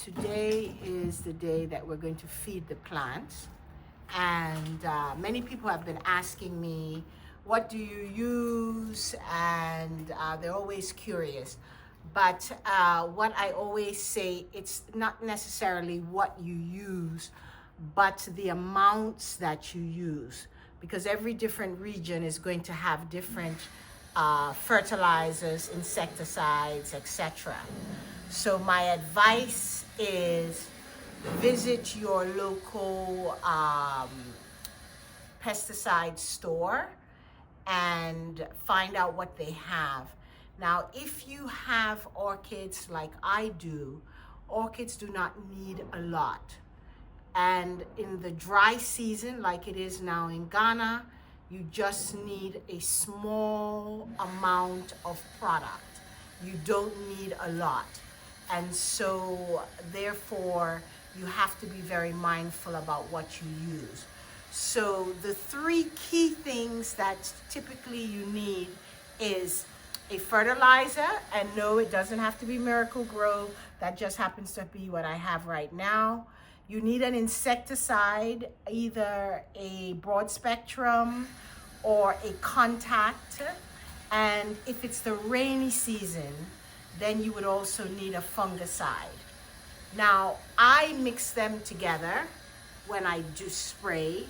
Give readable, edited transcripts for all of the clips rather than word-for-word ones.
Today is the day that we're going to feed the plants, and many people have been asking me, what do you use? And they're always curious. But what I always say, it's not necessarily what you use, but the amounts that you use, because every different region is going to have different fertilizers, insecticides, etc. So my advice is visit your local pesticide store and find out what they have. Now, if you have orchids like I do, orchids do not need a lot. And in the dry season, like it is now in Ghana, you just need a small amount of product. You don't need a lot. And so, therefore, you have to be very mindful about what you use. So the three key things that typically you need is a fertilizer, and no, it doesn't have to be Miracle Grow. That just happens to be what I have right now. You need an insecticide, either a broad spectrum or a contact. And if it's the rainy season, then you would also need a fungicide. Now, I mix them together when I do spray,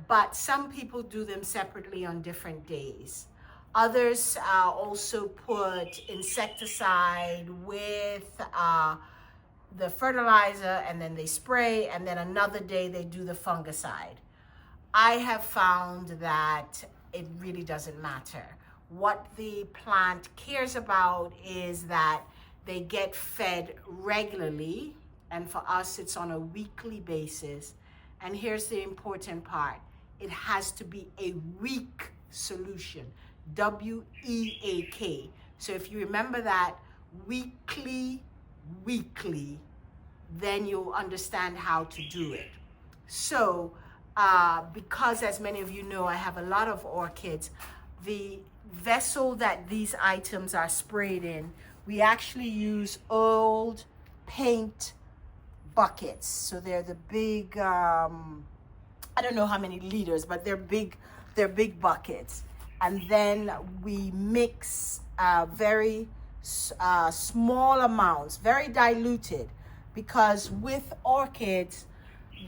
but some people do them separately on different days. Others also put insecticide with the fertilizer, and then they spray, and then another day they do the fungicide. I have found that it really doesn't matter. What the plant cares about is that they get fed regularly, and for us it's on a weekly basis. And here's the important part: it has to be a weak solution, W-E-A-K. So if you remember that, weekly, then you'll understand how to do it. So because, as many of you know, I have a lot of orchids, the vessel that these items are sprayed in, we actually use old paint buckets. So they're the big, I don't know how many liters, but they're big buckets. And then we mix very small amounts, very diluted, because with orchids,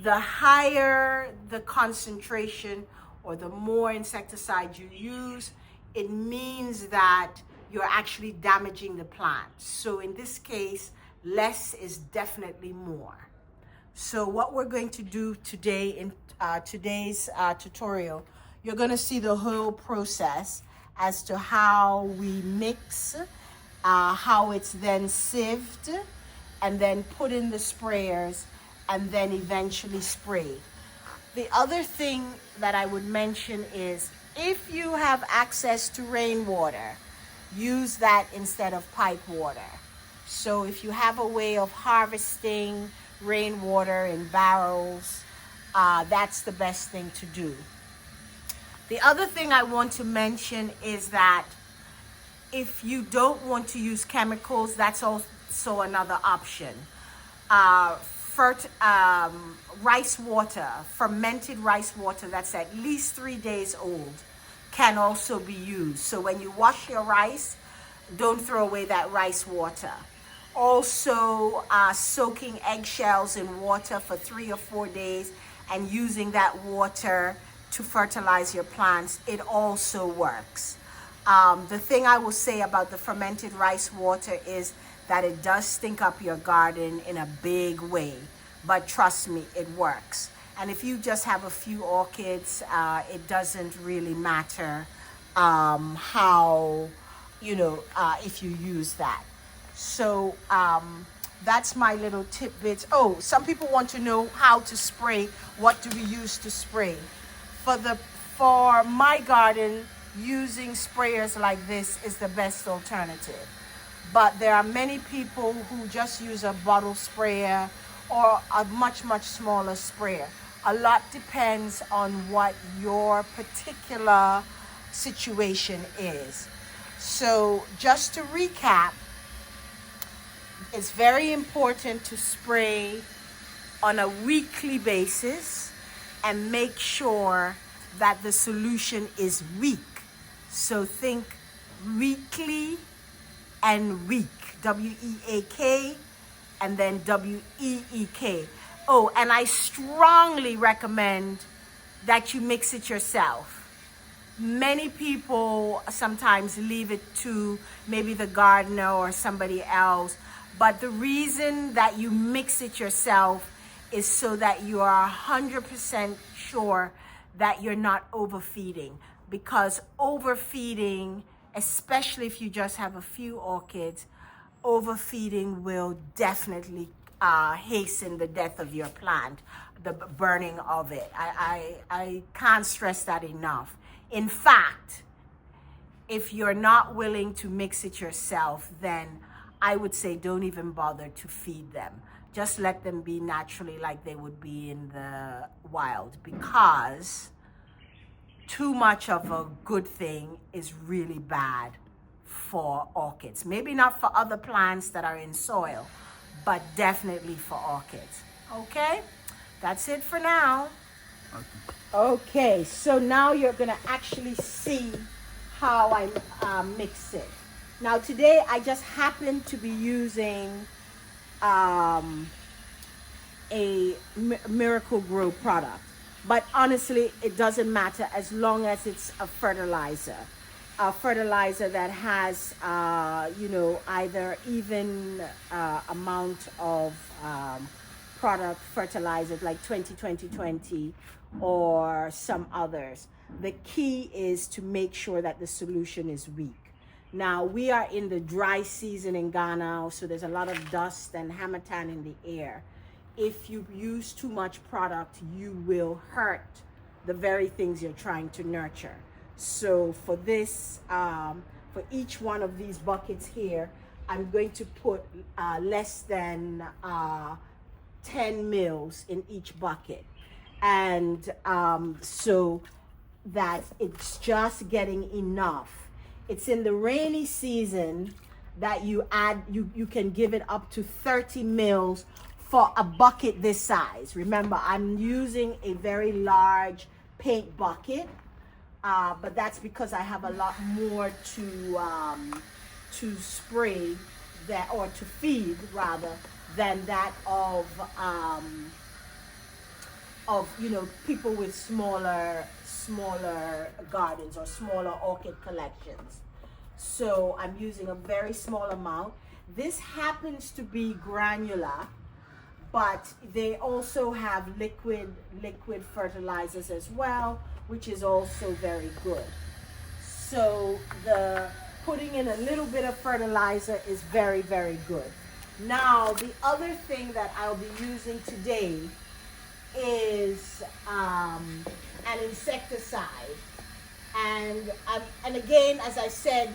the higher the concentration or the more insecticide you use, it means that you're actually damaging the plant. So in this case, less is definitely more. So what we're going to do today in today's tutorial, you're going to see the whole process as to how we mix, how it's then sieved, and then put in the sprayers, and then eventually spray. The other thing that I would mention is, if you have access to rainwater, use that instead of pipe water. So if you have a way of harvesting rainwater in barrels, that's the best thing to do. The other thing I want to mention is that if you don't want to use chemicals, that's also another option. Rice water, fermented rice water that's at least 3 days old, can also be used. So when you wash your rice, don't throw away that rice water. Also, soaking eggshells in water for 3 or 4 days and using that water to fertilize your plants, it also works. The thing I will say about the fermented rice water is that it does stink up your garden in a big way, but trust me, it works. And if you just have a few orchids, it doesn't really matter how, if you use that. So that's my little tidbits. Oh, some people want to know how to spray. What do we use to spray? For my garden, using sprayers like this is the best alternative. But there are many people who just use a bottle sprayer or a much, much smaller sprayer. A lot depends on what your particular situation is. So just to recap, It's very important to spray on a weekly basis and make sure that the solution is weak. So think weekly and week, W-E-A-K and then W-E-E-K. Oh, and I strongly recommend that you mix it yourself. Many people sometimes leave it to maybe the gardener or somebody else, but the reason that you mix it yourself is so that you are 100% sure that you're not overfeeding, because overfeeding, especially if you just have a few orchids, overfeeding will definitely hasten the death of your plant, the burning of it. I can't stress that enough. In fact, if you're not willing to mix it yourself, then I would say don't even bother to feed them. Just let them be naturally like they would be in the wild, because too much of a good thing is really bad for orchids. Maybe not for other plants that are in soil, but definitely for orchids. Okay, that's it for now. Okay, so now you're gonna actually see how I mix it. Now today I just happen to be using a Miracle Grow product, but honestly it doesn't matter as long as it's a fertilizer that has either even amount of product fertilizers like 20 or some others. The key is to make sure that the solution is weak. Now we are in the dry season in Ghana, so there's a lot of dust and harmattan in the air. If you use too much product, you will hurt the very things you're trying to nurture. So for this, for each one of these buckets here, I'm going to put less than 10 mils in each bucket. And so that it's just getting enough. It's in the rainy season that you can give it up to 30 mils for a bucket this size. Remember, I'm using a very large paint bucket, but that's because I have a lot more to spray that, or to feed rather, than that of people with smaller gardens or smaller orchid collections. So I'm using a very small amount. This happens to be granular, but they also have liquid fertilizers as well, which is also very good. So the putting in a little bit of fertilizer is very, very good. Now, the other thing that I'll be using today is an insecticide. And again, as I said,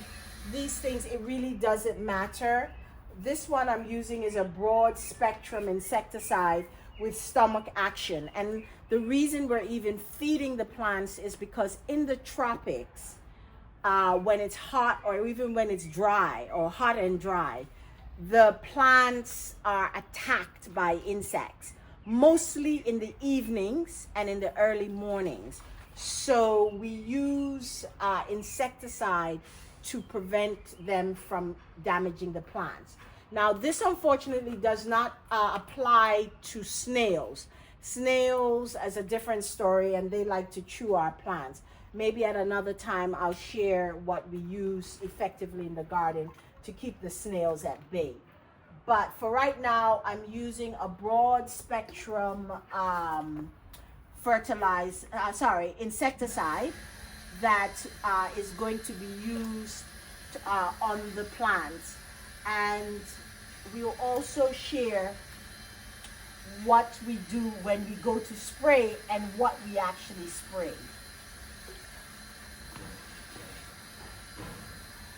these things, it really doesn't matter. This one I'm using is a broad spectrum insecticide with stomach action. And the reason we're even feeding the plants is because in the tropics, when it's hot or even when it's dry or hot and dry, the plants are attacked by insects, mostly in the evenings and in the early mornings. So we use insecticide to prevent them from damaging the plants. Now, this unfortunately does not apply to snails. Snails is a different story, and they like to chew our plants. Maybe at another time I'll share what we use effectively in the garden to keep the snails at bay. But for right now, I'm using a broad spectrum insecticide that is going to be used on the plants. And we'll also share what we do when we go to spray and what we actually spray.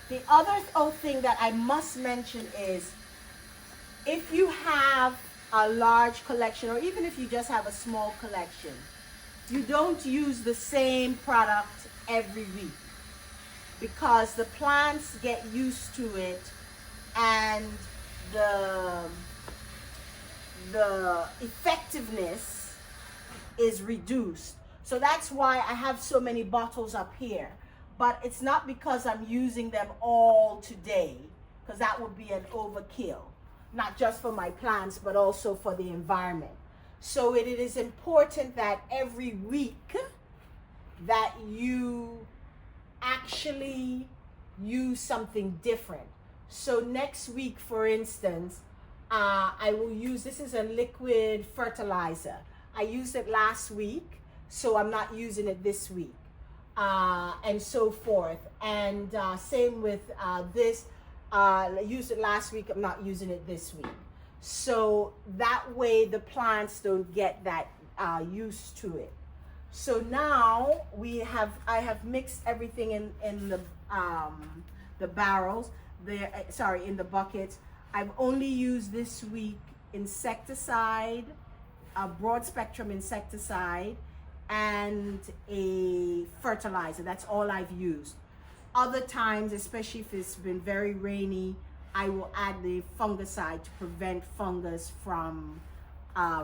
The other thing that I must mention is, if you have a large collection, or even if you just have a small collection, you don't use the same product every week, because the plants get used to it and the effectiveness is reduced. So that's why I have so many bottles up here. But it's not because I'm using them all today, because that would be an overkill, not just for my plants, but also for the environment. So it is important that every week that you actually use something different. So next week, for instance, I will use, this is a liquid fertilizer. I used it last week, so I'm not using it this week, and so forth. And same with this, I used it last week, I'm not using it this week. So that way the plants don't get that used to it. So now I have mixed everything in the barrels, in the buckets. I've only used this week insecticide, a broad spectrum insecticide, and a fertilizer. That's all I've used. Other times, especially if it's been very rainy, I will add the fungicide to prevent fungus from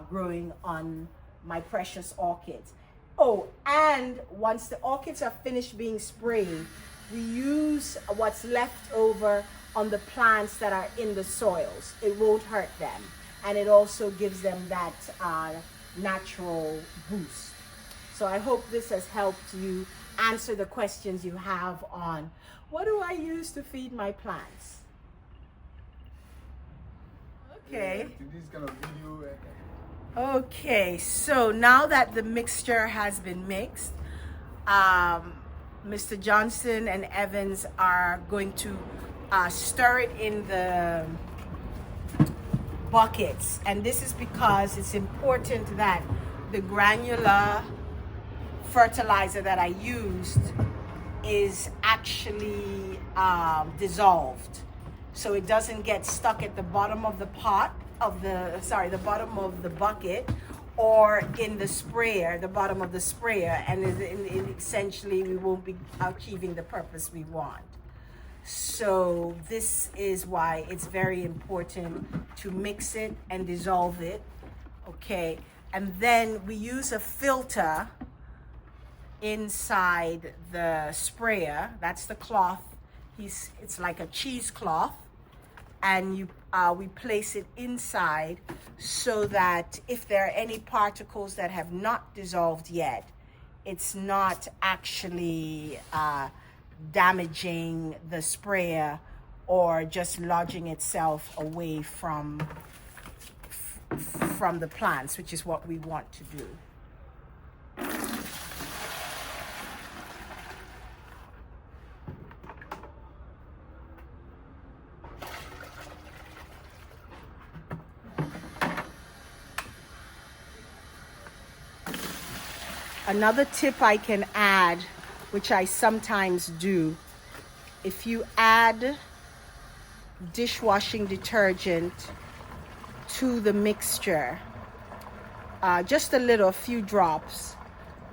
growing on my precious orchids. Oh, and once the orchids are finished being sprayed, we use what's left over on the plants that are in the soils. It won't hurt them, and it also gives them that natural boost. So I hope this has helped you answer the questions you have on what do I use to feed my plants. Okay. Okay, so now that the mixture has been mixed, Mr. Johnson and Evans are going to stir it in the buckets. And this is because it's important that the granular fertilizer that I used is actually dissolved, so it doesn't get stuck at the bottom of the the bottom of the bucket, or in the sprayer, the bottom of the sprayer, and essentially we won't be achieving the purpose we want. So this is why it's very important to mix it and dissolve it. Okay, and then we use a filter inside the sprayer. That's the cloth. It's like a cheesecloth, and we place it inside so that if there are any particles that have not dissolved yet, it's not actually damaging the sprayer or just lodging itself away from the plants, which is what we want to do. Another tip I can add, which I sometimes do, if you add dishwashing detergent to the mixture, just a few drops,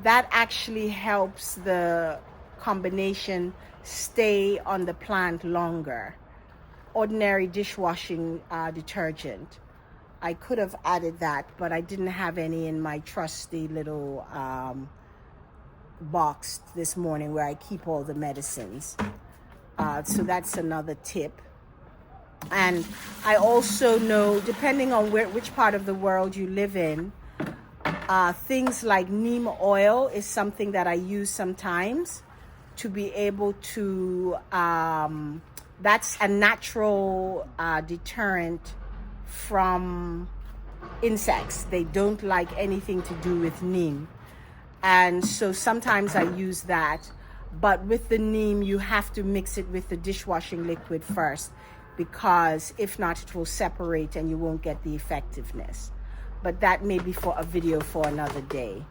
that actually helps the combination stay on the plant longer. Ordinary dishwashing detergent, I could have added that, but I didn't have any in my trusty little box this morning where I keep all the medicines. So that's another tip. And I also know, depending on which part of the world you live in, things like neem oil is something that I use sometimes to be able to, that's a natural deterrent from insects. They don't like anything to do with neem, and so sometimes I use that. But with the neem, you have to mix it with the dishwashing liquid first, because if not, it will separate and you won't get the effectiveness. But that may be for a video for another day.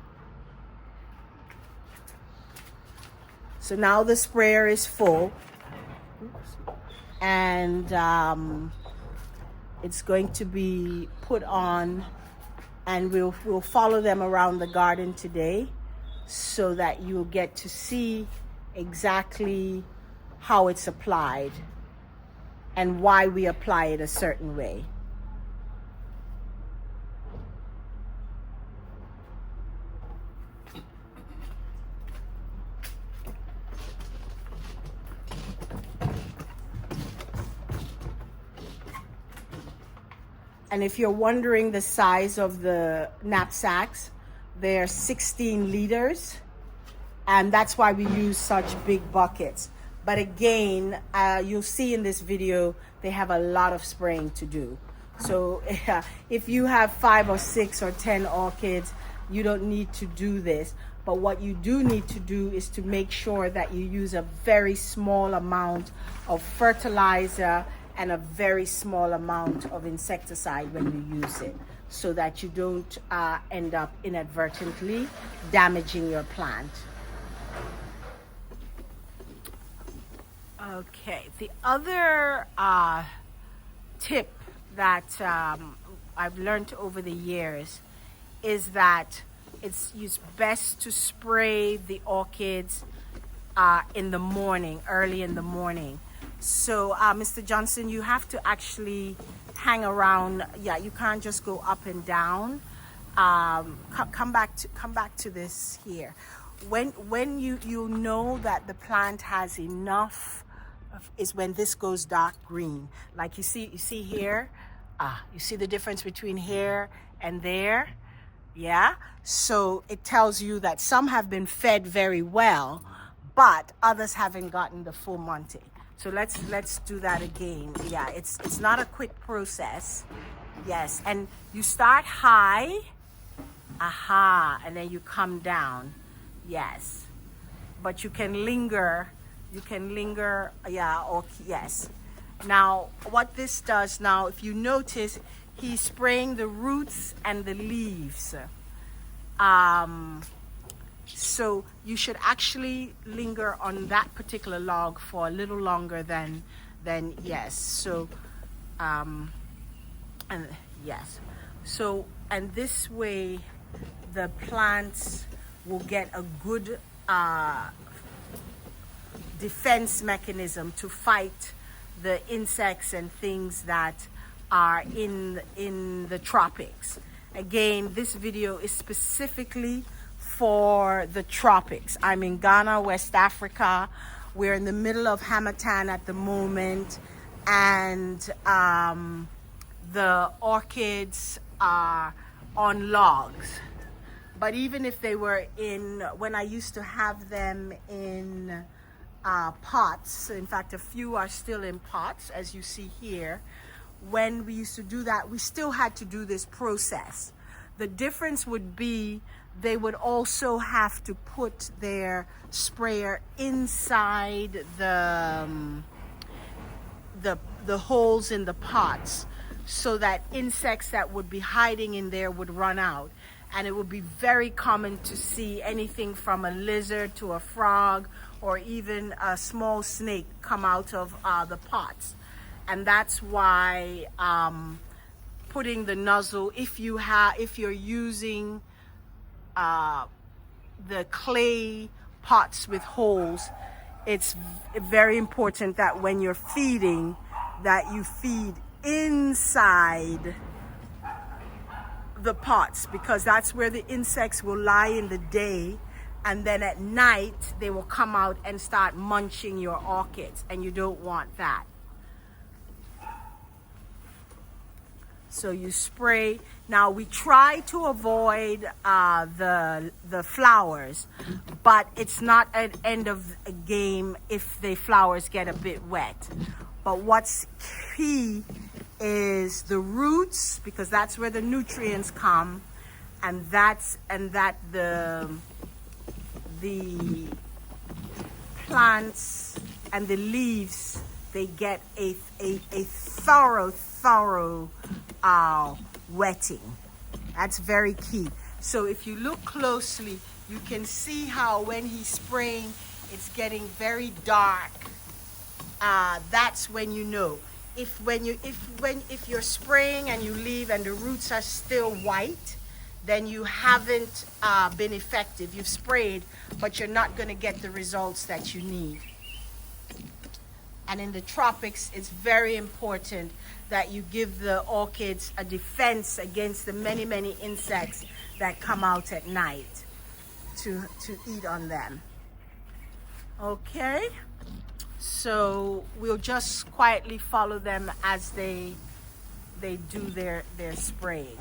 So now the sprayer is full, and it's going to be put on, and we'll follow them around the garden today so that you'll get to see exactly how it's applied and why we apply it a certain way. And if you're wondering the size of the knapsacks, they're 16 liters. And that's why we use such big buckets. But again, you'll see in this video, they have a lot of spraying to do. So if you have 5 or 6 or 10 orchids, you don't need to do this. But what you do need to do is to make sure that you use a very small amount of fertilizer and a very small amount of insecticide when you use it, so that you don't end up inadvertently damaging your plant. Okay, the other tip that I've learned over the years is that it's best to spray the orchids in the morning, early in the morning. So Mr. Johnson, you have to actually hang around. Yeah, you can't just go up and down. Come back to this here. When you know that the plant has enough is when this goes dark green. Like you see here, you see the difference between here and there. Yeah, so it tells you that some have been fed very well, but others haven't gotten the full Monty. So let's do that again. Yeah, it's not a quick process. Yes, and you start high, and then you come down. Yes, but you can linger. Yeah, or yes. Now, what this does now, if you notice, he's spraying the roots and the leaves. So you should actually linger on that particular log for a little longer than yes. So and yes. So, and this way the plants will get a good defense mechanism to fight the insects and things that are in the tropics. Again, this video is specifically for the tropics. I'm in Ghana, West Africa. We're in the middle of Hamatan at the moment, and the orchids are on logs. But even if they were when I used to have them in pots, in fact, a few are still in pots, as you see here. When we used to do that, we still had to do this process. The difference would be they would also have to put their sprayer inside the holes in the pots, so that insects that would be hiding in there would run out. And it would be very common to see anything from a lizard to a frog or even a small snake come out of the pots. And that's why putting the nozzle, if you're using the clay pots with holes, it's very important that when you're feeding, that you feed inside the pots, because that's where the insects will lie in the day, and then at night they will come out and start munching your orchids, and you don't want that. So you spray. Now we try to avoid the flowers, but it's not an end of a game if the flowers get a bit wet. But what's key is the roots, because that's where the nutrients come, and that the plants and the leaves, they get a thorough wetting. That's very key. So if you look closely, you can see how when he's spraying, it's getting very dark. That's when you know. If you're spraying and you leave and the roots are still white, then you haven't been effective. You've sprayed, but you're not going to get the results that you need. And in the tropics, it's very important that you give the orchids a defense against the many, many insects that come out at night to eat on them. Okay, so we'll just quietly follow them as they do their spraying.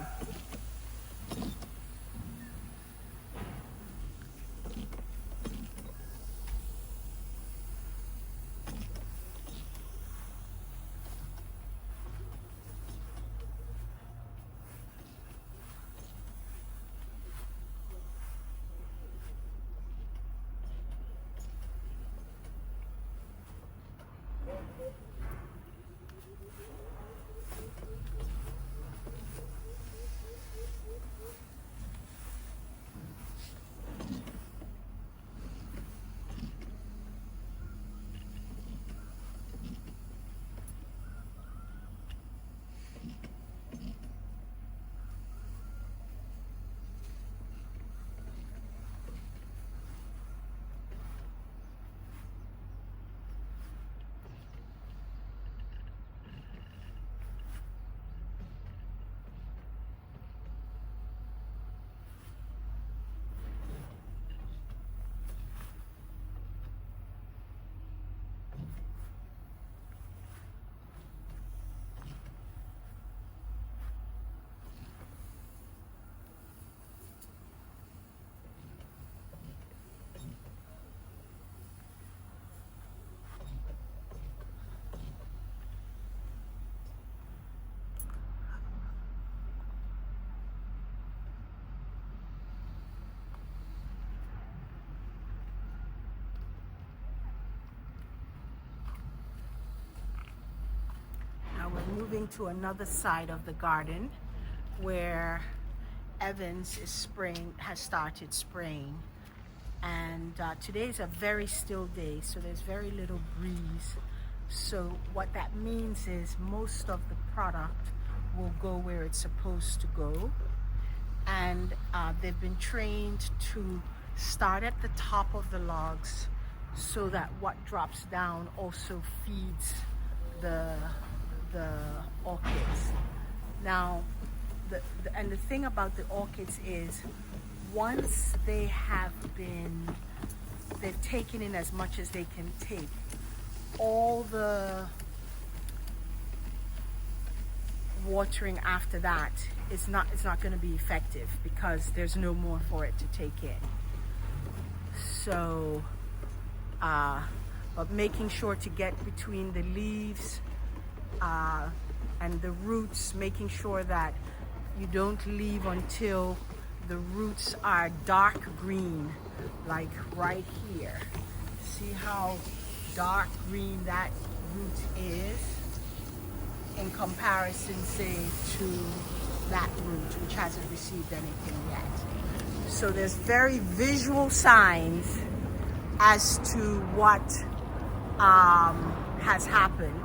We're moving to another side of the garden where Evans has started spraying. And today is a very still day, so there's very little breeze. So what that means is most of the product will go where it's supposed to go. And they've been trained to start at the top of the logs so that what drops down also feeds the orchids. Now, the thing about the orchids is once they've taken in as much as they can take, all the watering after that it's not going to be effective because there's no more for it to take in. So but making sure to get between the leaves and the roots, making sure that you don't leave until the roots are dark green, like right here. See how dark green that root is in comparison, say, to that root which hasn't received anything yet. So there's very visual signs as to what has happened.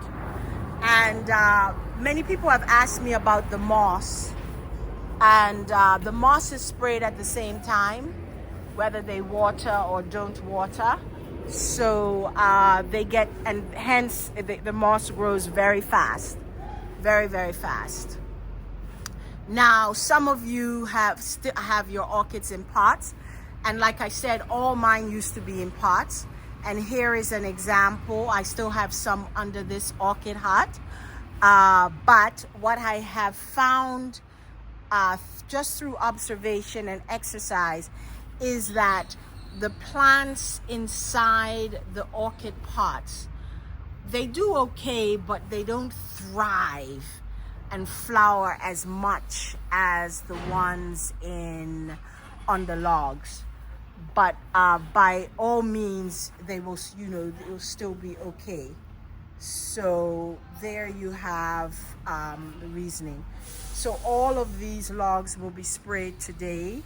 And many people have asked me about the moss. And the moss is sprayed at the same time, whether they water or don't water. So they get, and hence the moss grows very fast, very, very fast. Now, some of you still have your orchids in pots. And like I said, all mine used to be in pots. And here is an example. I still have some under this orchid hut. But what I have found just through observation and exercise is that the plants inside the orchid pots, they do okay, but they don't thrive and flower as much as the ones on the logs. But by all means, they will still be okay. So there you have the reasoning. So all of these logs will be sprayed today.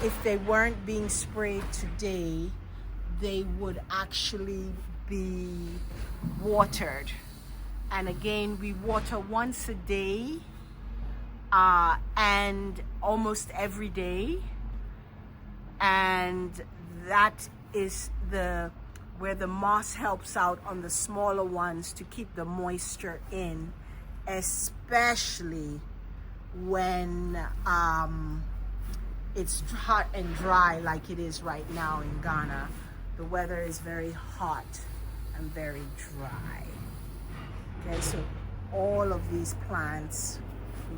If they weren't being sprayed today, they would actually be watered. And again, we water once a day and almost every day. And that is the where the moss helps out on the smaller ones to keep the moisture in, especially when it's hot and dry like it is right now in Ghana. The weather is very hot and very dry. Okay, so all of these plants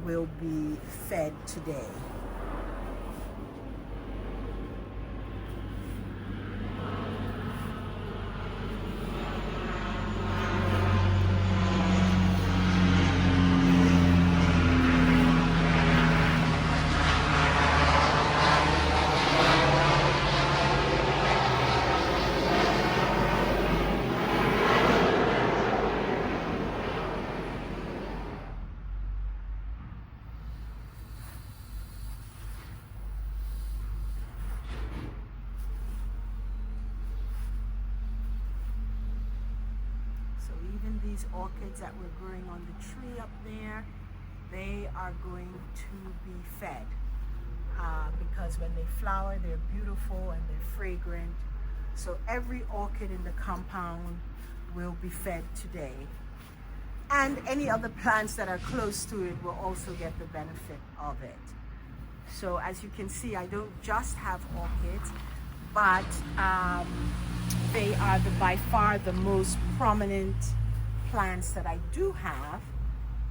will be fed today. These orchids that we're growing on the tree up there, they are going to be fed because when they flower, they're beautiful and they're fragrant. So every orchid in the compound will be fed today. And any other plants that are close to it will also get the benefit of it. So as you can see, I don't just have orchids, but they are by far the most prominent plants that I do have,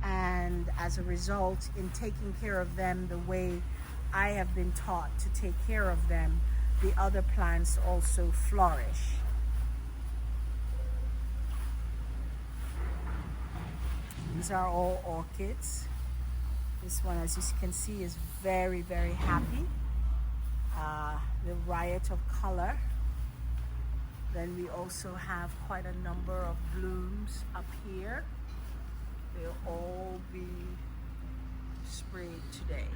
and as a result, in taking care of them the way I have been taught to take care of them, the other plants also flourish. These are all orchids. This one, as you can see, is very, very happy. The riot of color. Then we also have quite a number of blooms up here. They'll all be sprayed today.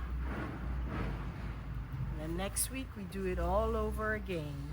And then next week we do it all over again.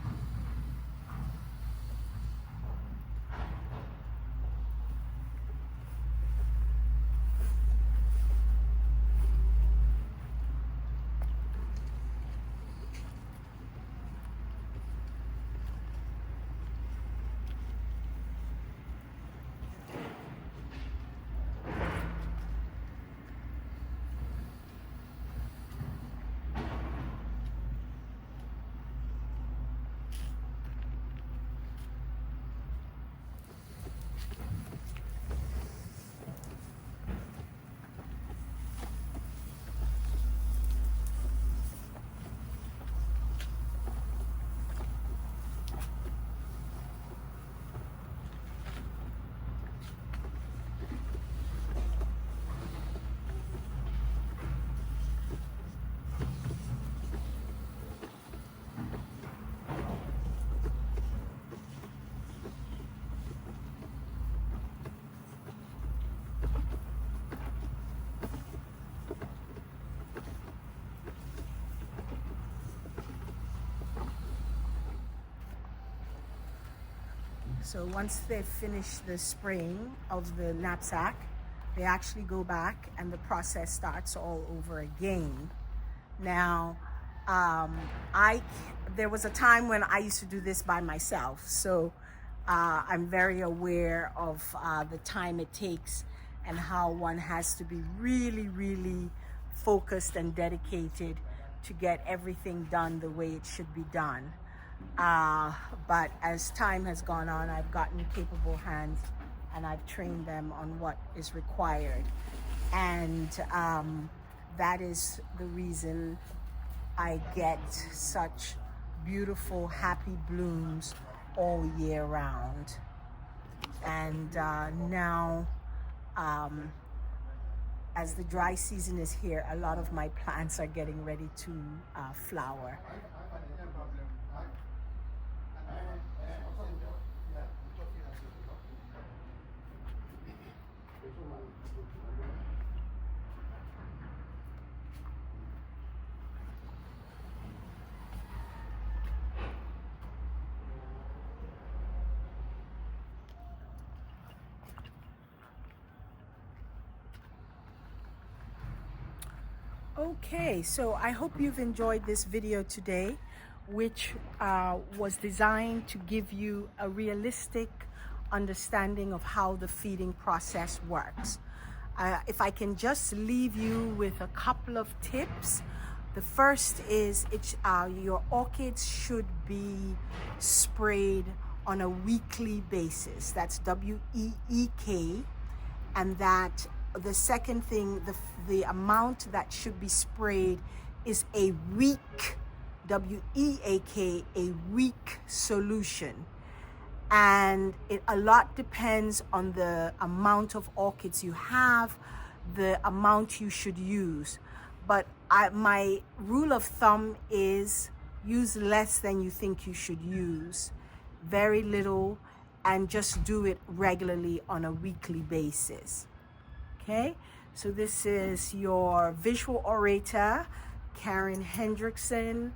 So once they finish the spraying of the knapsack, they actually go back and the process starts all over again. Now, there was a time when I used to do this by myself, so I'm very aware of the time it takes and how one has to be really, really focused and dedicated to get everything done the way it should be done. But as time has gone on, I've gotten capable hands and I've trained them on what is required. And that is the reason I get such beautiful, happy blooms all year round. And now, as the dry season is here, a lot of my plants are getting ready to flower. Okay, so I hope you've enjoyed this video today which was designed to give you a realistic understanding of how the feeding process works. If I can just leave you with a couple of tips. The first is your orchids should be sprayed on a weekly basis. That's WEEK. And that the second thing, the amount that should be sprayed is a week, WEAK, a week solution. And a lot depends on the amount of orchids you have, the amount you should use. But my rule of thumb is use less than you think you should use, very little, and just do it regularly on a weekly basis. Okay, so this is your visual orator, Karen Hendrickson,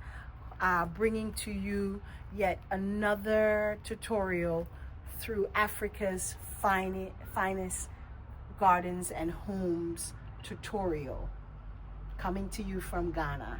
bringing to you yet another tutorial through Africa's finest gardens and homes tutorial, coming to you from Ghana.